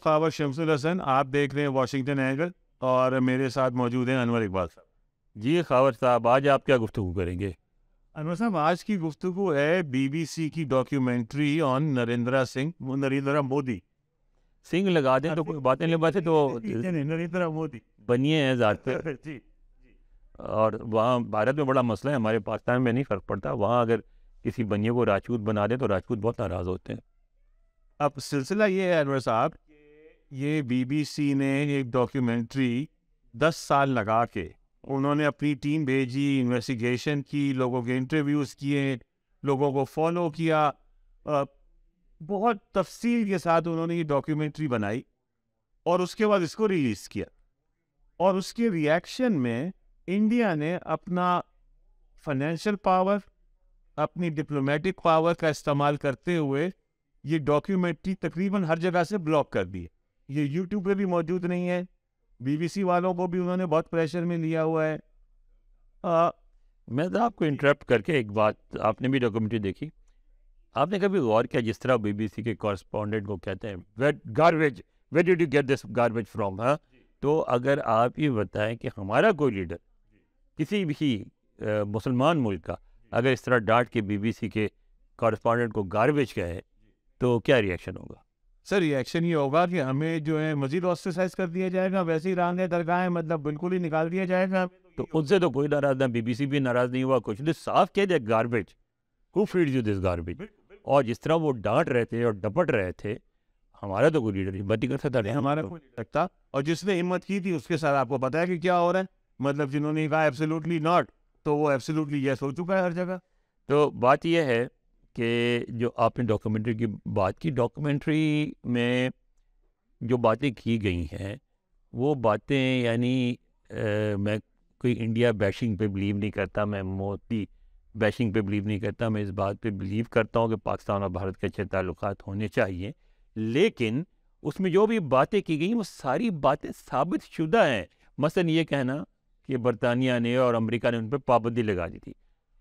خاور شمس الحسن. آپ دیکھ رہے ہیں واشنگٹن اینگل اور میرے ساتھ موجود ہیں انور اقبال صاحب. جی خاور صاحب، آج آپ کیا گفتگو کریں گے؟ انور صاحب آج کی گفتگو ہے بی بی سی کی ڈاکیومنٹری آن نریندرا مودی. سنگھ لگا دیں تو کوئی باتیں نہیں، باتیں تو نریندرا مودی بنیے ہیں ذات پہ. جی. اور وہاں بھارت میں بڑا مسئلہ ہے، ہمارے پاکستان میں نہیں فرق پڑتا. وہاں اگر کسی بنیے کو راجپوت بنا دیں تو راجپوت بہت ناراض ہوتے ہیں. اب سلسلہ یہ ہے انور صاحب، یہ بی بی سی نے ایک ڈاکیومنٹری 10 سال لگا کے انہوں نے اپنی ٹیم بھیجی، انویسٹیگیشن کی، لوگوں کے انٹرویوز کیے، لوگوں کو فالو کیا، بہت تفصیل کے ساتھ انہوں نے یہ ڈاکیومنٹری بنائی اور اس کے بعد اس کو ریلیز کیا. اور اس کے ریئیکشن میں انڈیا نے اپنا فائنینشیل پاور، اپنی ڈپلومیٹک پاور کا استعمال کرتے ہوئے یہ ڈاکیومنٹری تقریباً ہر جگہ سے بلاک کر دی. یہ یوٹیوب پہ بھی موجود نہیں ہے. بی بی سی والوں کو بھی انہوں نے بہت پریشر میں لیا ہوا ہے. میں تو آپ کو انٹرپٹ کر کے ایک بات، آپ نے بھی ڈاکیومنٹری دیکھی، آپ نے کبھی غور کیا جس طرح بی بی سی کے کورسپونڈنٹ کو کہتے ہیں garbage, where did you get this garbage from? ہاں، تو اگر آپ یہ بتائیں کہ ہمارا کوئی لیڈر کسی بھی مسلمان ملک کا اگر اس طرح ڈانٹ کے بی بی سی کے کورسپونڈنٹ کو گاربیج کہے تو کیا ریئیکشن ہوگا؟ سر ریئیکشن یہ ہوگا کہ ہمیں جو ہے مزید آسٹرسائز کر دیا جائے گا، ویسے ہی رانگیں درگاہیں مطلب بالکل ہی نکال دیا جائے گا. تو ان سے تو کوئی ناراض نہ، بی بی سی بھی ناراض نہیں ہوا، کچھ نہیں، صاف کہہ دیا garbage. Who feeds you this garbage? اور جس طرح وہ ڈانٹ رہے تھے اور ڈپٹ رہے تھے، ہمارا تو کوئی لیڈر ہمت نہیں کر سکتا نہیں، ہمارا کوئی نہیں سکتا. اور جس نے ہمت کی تھی اس کے ساتھ آپ کو پتا ہے کہ کیا ہو رہا ہے. مطلب جنہوں نے کہا ایبسلیوٹلی ناٹ، تو وہ ایبسلیوٹلی یس ہو چکا ہے ہر جگہ. تو بات یہ ہے کہ جو آپ نے ڈاکیومنٹری کی بات کی، ڈاکیومنٹری میں جو باتیں کی گئی ہیں وہ باتیں یعنی میں کوئی انڈیا بیشنگ پہ بلیو نہیں کرتا، میں مودی بیشنگ پہ بلیو نہیں کرتا. میں اس بات پہ بلیو کرتا ہوں کہ پاکستان اور بھارت کے اچھے تعلقات ہونے چاہیے، لیکن اس میں جو بھی باتیں کی گئی وہ ساری باتیں ثابت شدہ ہیں. مثلا یہ کہنا کہ برطانیہ نے اور امریکہ نے ان پہ پابندی لگا دی تھی.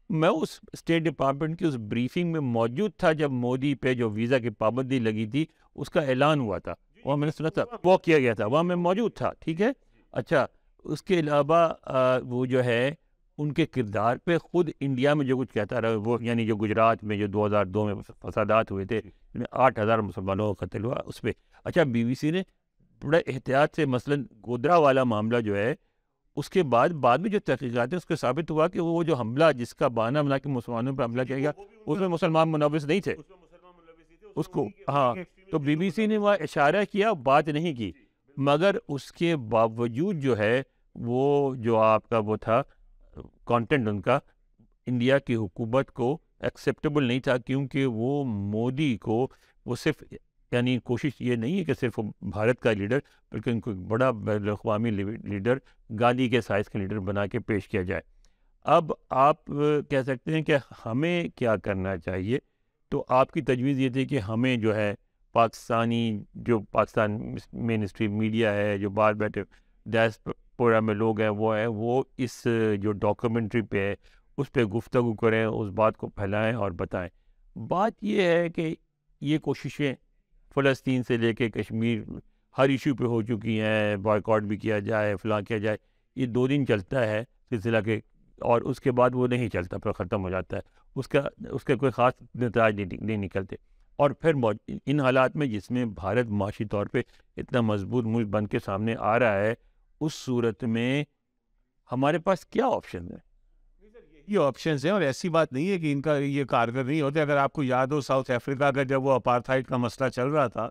میں اس اسٹیٹ ڈپارٹمنٹ کی اس بریفنگ میں موجود تھا جب مودی پہ جو ویزا کی پابندی لگی تھی اس کا اعلان ہوا تھا، وہاں میں نے سنا تھا، وہ کیا گیا تھا، وہاں میں موجود تھا. ٹھیک ہے، اچھا. اس کے علاوہ وہ جو ہے ان کے کردار پہ خود انڈیا میں جو کچھ کہتا رہا وہ، یعنی جو گجرات میں جو 2002 میں فسادات ہوئے تھے، 8,000 مسلمانوں کا قتل ہوا اس پہ. اچھا، بی بی سی نے بڑا احتیاط سے مثلا گودرا والا معاملہ جو ہے اس کے بعد میں جو تحقیقات ہیں اس کو ثابت ہوا کہ وہ جو حملہ جس کا بہانہ بنا کے مسلمانوں پہ حملہ کیا گیا اس میں مسلمان ملوث نہیں تھے اس کو. ہاں، تو بی بی سی نے وہاں اشارہ کیا، بات نہیں کی، مگر اس کے باوجود جو ہے وہ جو آپ کا وہ تھا کانٹینٹ ان کا انڈیا کی حکومت کو ایکسیپٹیبل نہیں تھا، کیونکہ وہ مودی کو وہ صرف یعنی کوشش یہ نہیں ہے کہ صرف بھارت کا لیڈر بلکہ ان کو ایک بڑا بین الاقوامی لیڈر، گاندھی کے سائز کا لیڈر بنا کے پیش کیا جائے. اب آپ کہہ سکتے ہیں کہ ہمیں کیا کرنا چاہیے، تو آپ کی تجویز یہ تھی کہ ہمیں جو ہے جو پاکستان مین اسٹریم میڈیا ہے، جو باہر بیٹھے ڈائسپورا میں لوگ ہیں، وہ اس جو ڈاکیومنٹری پہ ہے اس پہ گفتگو کریں، اس بات کو پھیلائیں اور بتائیں. بات یہ ہے کہ یہ کوششیں فلسطین سے لے کے کشمیر ہر ایشو پہ ہو چکی ہیں، بائیکاٹ بھی کیا جائے، فلاں کیا جائے، یہ 2 دن چلتا ہے سلسلہ کے، اور اس کے بعد وہ نہیں چلتا، پھر ختم ہو جاتا ہے، اس کے کوئی خاص نتائج نہیں نکلتے. اور پھر ان حالات میں جس میں بھارت معاشی طور پہ اتنا مضبوط ملک بن کے سامنے آ رہا ہے، اس صورت میں ہمارے پاس کیا آپشن ہے؟ یہ آپشنز ہیں، اور ایسی بات نہیں ہے کہ ان کا یہ کارگر نہیں ہوتے. اگر آپ کو یاد ہو ساؤتھ افریقہ کا جب وہ اپارتھائڈ کا مسئلہ چل رہا تھا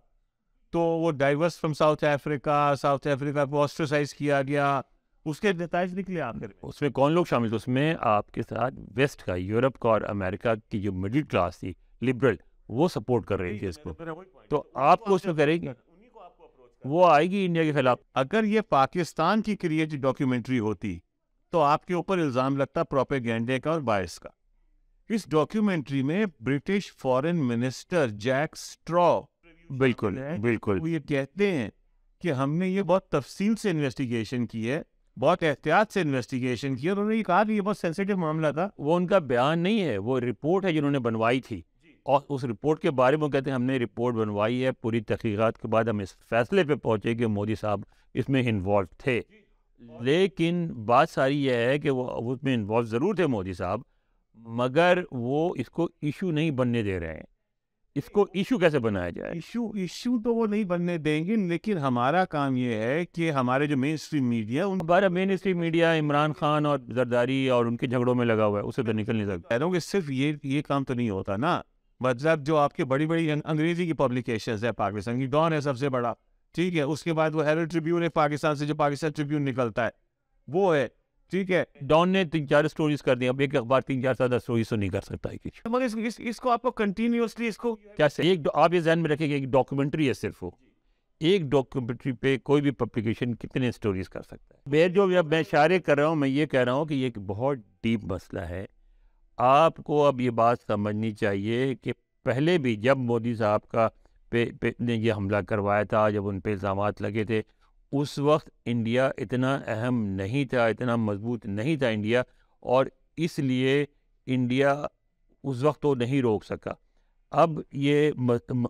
تو وہ ڈائیورس فرام ساؤتھ افریقہ کو آسٹرسائز کیا گیا، اس کے نتائج نکلے آخر میں. اس میں کون لوگ شامل تھے؟ اس میں آپ کے ساتھ ویسٹ کا، یورپ کا اور امریکہ کی جو مڈل کلاس تھی، لبرل، وہ سپورٹ کر رہی تھی اس کو. تو آپ کو اس میں کرے گی، وہ آئے گی انڈیا کے خلاف. اگر یہ پاکستان کی کریٹ ڈاکیومنٹری ہوتی تو آپ کے اوپر الزام لگتا پروپیگینڈے کا اور باعث کا. اس ڈاکیومنٹری میں British foreign minister Jack Straw بالکل وہ یہ کہتے ہیں کہ ہم نے یہ بہت تفصیل سے انویسٹیگیشن کی ہے، بہت احتیاط سے انویسٹیگیشن کی ہے، اور انہوں نے یہ کہا کہ یہ بہت سینسیٹیو معاملہ تھا. وہ ان کا بیان نہیں ہے، وہ رپورٹ ہے جنہوں نے بنوائی تھی، اور اس رپورٹ کے بارے میں وہ کہتے ہیں ہم نے رپورٹ بنوائی ہے, پوری تحقیقات کے بعد ہم اس فیصلے پہ پہنچے کہ مودی صاحب اس میں انوالو تھے. لیکن بات ساری یہ ہے کہ وہ اس میں انوالو ضرور تھے مودی صاحب, مگر وہ اس کو ایشو نہیں بننے دے رہے ہیں. اس کو ایشو کیسے بنایا جائے؟ ایشو تو وہ نہیں بننے دیں گے, لیکن ہمارا کام یہ ہے کہ ہمارے جو مین اسٹریم میڈیا ہمارا مین اسٹریم میڈیا عمران خان اور زرداری اور ان کے جھگڑوں میں لگا ہوا ہے, اسے تو نکل نہیں سکتا. کہہ رہا ہوں کہ صرف یہ کام تو نہیں ہوتا نا. مطلب جو آپ کے بڑی بڑی انگریزی کی پبلیکیشنز ہے, پاکستان کی ڈان ہے سب سے بڑا, ٹھیک ہے, اس کے بعد وہ ہیرالڈ ٹریبیون ہے پاکستان سے, جو پاکستان ٹریبیون نکلتا ہے وہ ہے, ٹھیک ہے. ڈان نے 3-4 سٹوریز کر دی, اب ایک اخبار 3-4 زیادہ سٹوریز تو نہیں کر سکتا ہے کچھ. مگر اس کو آپ کو کنٹینیوسلی اس کو کیسے ایک آپ یہ ذہن میں رکھیں کہ ایک ڈاکومنٹری ہے, صرف وہ ایک ڈاکومنٹری پہ کوئی بھی پبلیکیشن کتنے سٹوریز کر سکتا ہے. میں اشارے کر رہا ہوں, میں یہ کہہ رہا ہوں کہ یہ ایک بہت ڈیپ مسئلہ ہے. آپ کو اب یہ بات سمجھنی چاہیے کہ پہلے بھی جب مودی صاحب کا نے یہ حملہ کروایا تھا, جب ان پہ الزامات لگے تھے, اس وقت انڈیا اتنا اہم نہیں تھا, اتنا مضبوط نہیں تھا انڈیا, اور اس لیے انڈیا اس وقت تو نہیں روک سکا. اب یہ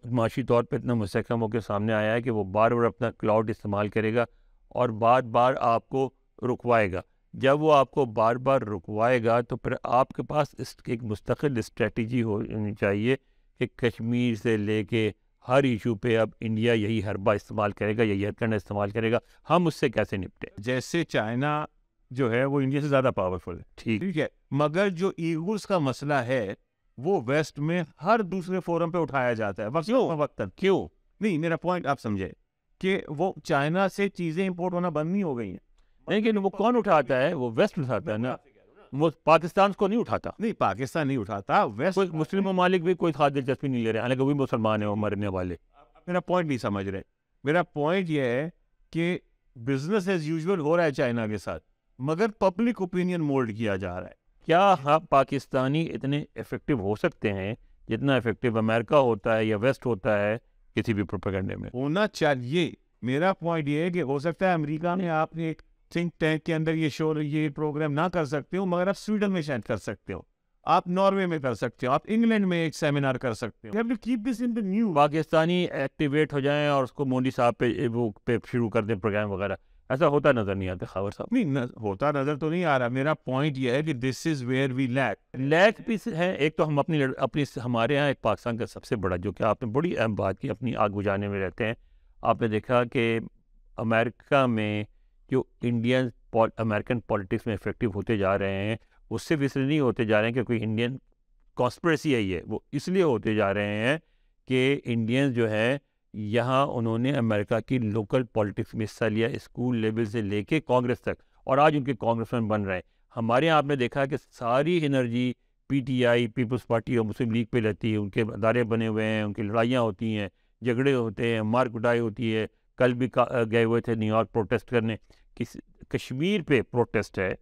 معاشی طور پہ اتنا مستحکم ہو کے سامنے آیا ہے کہ وہ بار بار اپنا کلاؤڈ استعمال کرے گا اور بار بار آپ کو رکوائے گا. جب وہ آپ کو بار بار رکوائے گا تو پھر آپ کے پاس ایک مستقل اسٹریٹجی ہونی چاہیے کہ کشمیر سے لے کے ہر ایشو پہ اب انڈیا یہی حربہ استعمال کرے گا, یہی ہتھکنڈا استعمال کرے گا, ہم اس سے کیسے نپٹے. جیسے چائنا جو ہے وہ انڈیا سے زیادہ پاورفل ہے, ٹھیک ہے, مگر جو ایگلز کا مسئلہ ہے وہ ویسٹ میں ہر دوسرے فورم پہ اٹھایا جاتا ہے. وقتاً کیوں نہیں, میرا پوائنٹ آپ سمجھے کہ وہ چائنا سے چیزیں امپورٹ ہونا بند نہیں ہو گئی ہیں. لیکن وہ کون اٹھاتا ہے؟ وہ ویسٹ اٹھاتا ہے نا, وہ پاکستان کو نہیں اٹھاتا. نہیں, پاکستان نہیں اٹھاتا, ویسٹ. کوئی مسلم ممالک بھی کوئی خاص دلچسپی نہیں لے رہے, حالانکہ وہ بھی مسلمان ہیں, وہ مرنے والے. میرا پوائنٹ نہیں سمجھ رہے. میرا پوائنٹ یہ ہے کہ بزنس ایز یوزول ہو رہا ہے چائنا کے ساتھ, مگر پبلک اوپینین مولڈ کیا جا رہا ہے. کیا ہم پاکستانی اتنے افیکٹو ہو سکتے ہیں جتنا افیکٹو امریکہ ہوتا ہے یا ویسٹ ہوتا ہے کسی بھی پروپیگنڈے میں؟ ہونا چاہیے. میرا پوائنٹ یہ ہے کہ ہو سکتا ہے امریکہ میں آپ نے ایک تھنک ٹینک کے اندر یہ پروگرام نہ کر سکتے ہو, مگر آپ سویڈن میں شاید کر سکتے ہو, آپ ناروے میں کر سکتے ہو, آپ انگلینڈ میں ایک سیمینار کر سکتے ہو. پاکستانی ایکٹیویٹ ہو جائیں اور اس کو مودی صاحب پہ شروع کر دیں پروگرام وغیرہ, ایسا ہوتا نظر نہیں آتا خاور صاحب. نہیں ہوتا نظر تو نہیں آ رہا. میرا پوائنٹ یہ ہے کہ دس از ویئر وی لیک بھی ہے. ایک تو ہم اپنی ہمارے یہاں ایک پاکستان کا سب سے بڑا, جو کہ آپ نے بڑی اہم بات کی, اپنی آگ بجھانے میں رہتے ہیں. آپ نے دیکھا کہ امریکہ میں جو انڈین امریکن پالیٹکس میں افیکٹو ہوتے جا رہے ہیں, وہ صرف اس لیے نہیں ہوتے جا رہے ہیں کہ کوئی انڈین کانسپریسی ہے, یہ وہ اس لیے ہوتے جا رہے ہیں کہ انڈین جو ہے یہاں انہوں نے امریکہ کی لوکل پالیٹکس میں حصہ لیا, اسکول لیول سے لے کے کانگریس تک, اور آج ان کے کانگریس مین بن رہے ہیں. ہمارے یہاں آپ نے دیکھا کہ ساری انرجی پی ٹی آئی, پیپلز پارٹی اور مسلم لیگ پہ رہتی ہے. ان کے ادارے بنے ہوئے ہیں, ان کی لڑائیاں ہوتی ہیں, جھگڑے ہوتے ہیں, مار کٹائی ہوتی ہے. کل بھی گئے ہوئے تھے نیو یارک پروٹیسٹ کرنے. کشمیر پہ پروٹیسٹ ہے,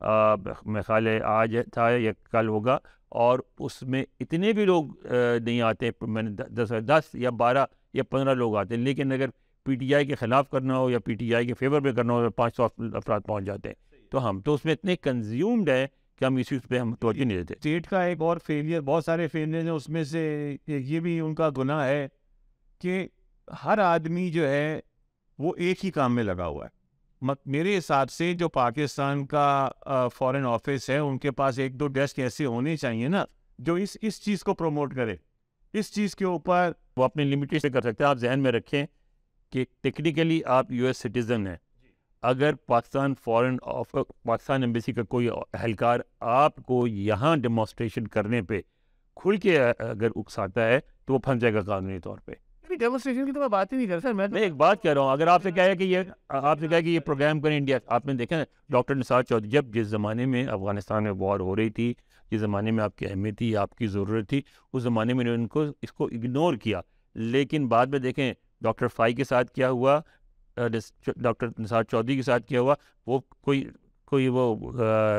میرے خیال ہے آج تھا یا کل ہوگا, اور اس میں اتنے بھی لوگ نہیں آتے, میں نے 10 یا 12 یا 15 لوگ آتے ہیں. لیکن اگر پی ٹی آئی کے خلاف کرنا ہو یا پی ٹی آئی کے فیور میں کرنا ہو تو 500 افراد پہنچ جاتے ہیں. تو ہم تو اس میں اتنے کنزیومڈ ہیں کہ ہم ایشوز پہ ہم توجہ نہیں دیتے. اسٹیٹ کا ایک اور فیلئر, بہت سارے فیلئر ہیں, اس میں سے یہ بھی ان کا گناہ ہے کہ ہر آدمی جو ہے وہ ایک ہی کام میں لگا ہوا ہے. میرے حساب سے جو پاکستان کا فارن آفس ہے, ان کے پاس 1-2 ڈیسک ایسے ہونے چاہیے نا جو اس چیز کو پروموٹ کرے. اس چیز کے اوپر وہ اپنے لمیٹیشن کر سکتے ہیں. آپ ذہن میں رکھیں کہ ٹیکنیکلی آپ یو ایس سٹیزن ہیں. اگر پاکستان ایمبیسی کا کوئی اہلکار آپ کو یہاں ڈیمانسٹریشن کرنے پہ کھل کے اگر اکساتا ہے تو وہ پھنس جائے گا قانونی طور پہ. ڈیمونسٹریشن کی تو میں بات ہی نہیں کر سر. میں ایک بات کہہ رہا ہوں, اگر آپ سے کہا کہ یہ پروگرام کریں انڈیا, آپ نے دیکھا ڈاکٹر نثار چودھری, جس زمانے میں افغانستان میں وار ہو رہی تھی, جس زمانے میں آپ کی اہمیت تھی, آپ کی ضرورت تھی, اس زمانے میں ان کو اس کو اگنور کیا. لیکن بعد میں دیکھیں ڈاکٹر فائی کے ساتھ کیا ہوا, ڈاکٹر نثار چودھری کے ساتھ کیا ہوا. وہ کوئی وہ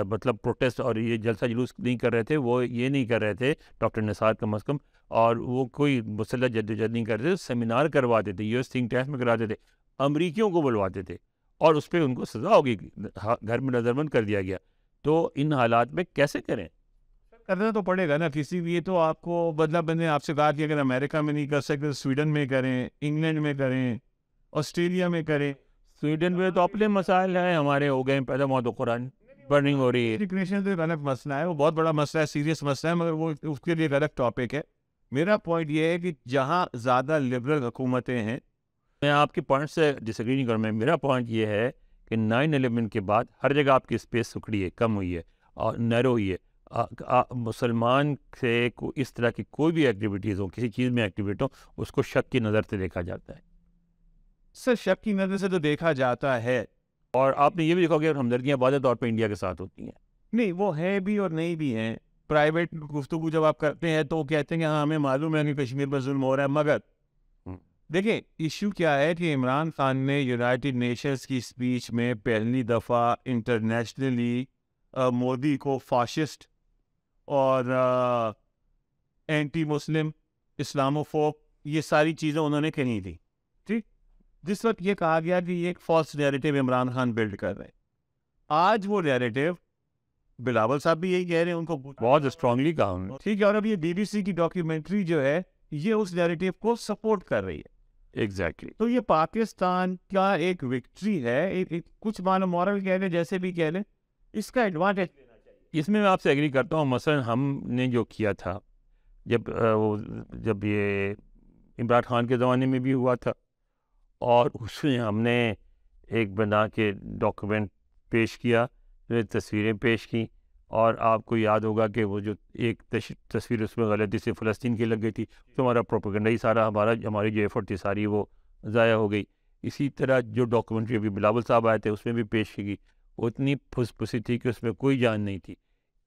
مطلب پروٹیسٹ اور یہ جلسہ جلوس نہیں کر رہے تھے, وہ یہ نہیں کر رہے تھے ڈاکٹر نثار کم از کم, اور وہ کوئی مسلح جدوجہد نہیں کرتے تھے. سیمینار کرواتے تھے, یو ایس تھنک ٹینک میں کراتے تھے, امریکیوں کو بلواتے تھے, اور اس پہ ان کو سزا ہوگی, گھر میں نظربند کر دیا گیا. تو ان حالات میں کیسے کریں؟ کرنا تو پڑے گا نا کسی بھی. یہ تو آپ کو مطلب میں نے آپ سے کہا کہ اگر امریکہ میں نہیں کر سکتے سویڈن میں کریں, انگلینڈ میں کریں, آسٹریلیا میں کریں. سویڈن میں تو اپنے مسائل ہیں, ہمارے ہو گئے پیدا موت و قرآن برننگ ہو رہی ہے. ایجوکیشن تو ایک الگ مسئلہ ہے, وہ بہت بڑا مسئلہ ہے, سیریس مسئلہ ہے, مگر وہ اس کے لیے ایک الگ ٹاپک ہے. میرا پوائنٹ یہ ہے کہ جہاں زیادہ لبرل حکومتیں ہیں. میں آپ کے پوائنٹ سے ڈس ایگری نہیں کروں. میرا پوائنٹ یہ ہے کہ 9/11 کے بعد ہر جگہ آپ کی اسپیس سکڑی ہے, کم ہوئی ہے اور نیرو ہوئی ہے. مسلمان سے اس طرح کی کوئی بھی ایکٹیویٹیز ہو, کسی چیز میں ایکٹیویٹ ہو, اس کو شک کی نظر سے دیکھا جاتا ہے. سر شک کی نظر سے تو دیکھا جاتا ہے, اور آپ نے یہ بھی دیکھا کہ ہمدردیاں واضح طور پہ انڈیا کے ساتھ ہوتی ہیں. نہیں وہ ہیں بھی اور نہیں بھی ہیں. پرائیویٹ گفتگو جب آپ کرتے ہیں تو وہ کہتے ہیں کہ ہاں ہمیں معلوم ہے کہ کشمیر پر ظلم ہو رہا ہے, مگر دیکھیں ایشو کیا ہے کہ عمران خان نے یونائٹڈ نیشنز کی اسپیچ میں پہلی دفعہ انٹرنیشنلی مودی کو فاشسٹ اور اینٹی مسلم, اسلاموفوب, یہ ساری چیزیں انہوں نے کہی تھی. ٹھیک, جس وقت یہ کہا گیا کہ یہ ایک false narrative Imran Khan build کر رہے ہیں. آج وہ نیریٹو بلاول صاحب بھی یہی کہہ رہے ہیں, ان کو بہت اسٹرانگلی کہا انہوں نے. ٹھیک ہے, اور اب یہ BBC کی ڈاکیومنٹری جو ہے یہ اس نیریٹو کو سپورٹ کر رہی ہے. ایگزیکٹلی. تو یہ پاکستان کا ایک وکٹری ہے, کچھ مانو مورل کہہ لیں, جیسے بھی کہہ لیں, اس کا ایڈوانٹیج لینا چاہیے. اس میں آپ سے ایگری کرتا ہوں. مثلا ہم نے جو کیا تھا جب یہ عمران خان کے زمانے میں بھی ہوا تھا, اور اس میں ہم نے ایک بنا کے ڈاکومنٹ پیش کیا, تصویریں پیش کی, اور آپ کو یاد ہوگا کہ وہ جو ایک تصویر اس میں غلطی سے فلسطین کی لگ گئی تھی, تو ہمارا پروپیگنڈا ہی سارا ہماری جو ایفرٹ تھی ساری وہ ضائع ہو گئی. اسی طرح جو ڈاکومنٹری ابھی بلاول صاحب آئے تھے اس میں بھی پیش کی گئی, وہ اتنی پھس پھسی تھی کہ اس میں کوئی جان نہیں تھی.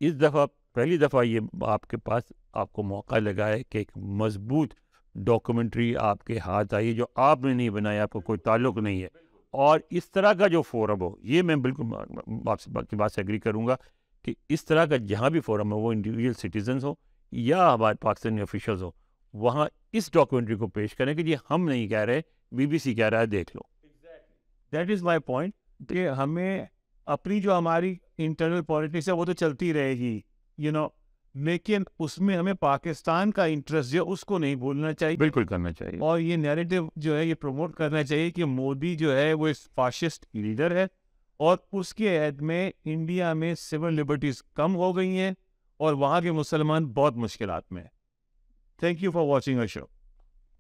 اس دفعہ پہلی دفعہ یہ آپ کے پاس آپ کو موقع لگا ہے کہ ایک مضبوط ڈاکومنٹری آپ کے ہاتھ آئی جو آپ نے نہیں بنایا, آپ کو کوئی تعلق نہیں ہے. اور اس طرح کا جو فورم ہو, یہ میں بالکل آپ سے کی بات سے ایگری کروں گا کہ اس طرح کا جہاں بھی فورم ہو, وہ انڈیویجول سٹیزنز ہو یا ہمارے پاکستانی آفیشلز ہو, وہاں اس ڈاکومنٹری کو پیش کریں کہ یہ ہم نہیں کہہ رہے, BBC کہہ رہا ہے, دیکھ لو. دیٹ از مائی پوائنٹ کہ ہمیں اپنی جو ہماری انٹرنل پالیٹکس ہے وہ تو چلتی رہے گی, لیکن اس میں ہمیں پاکستان کا انٹرسٹ جو اس کو نہیں بھولنا چاہیے, بالکل کرنا چاہیے. اور یہ نیریٹو جو ہے یہ پروموٹ کرنا چاہیے کہ مودی جو ہے وہ ایک فاشسٹ لیڈر ہے, اور اس کے عہد میں انڈیا میں سول لبرٹیز کم ہو گئی ہیں, اور وہاں کے مسلمان بہت مشکلات میں ہیں. Thank you for watching our شو.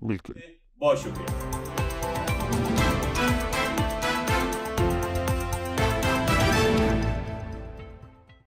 بالکل, بہت شکریہ.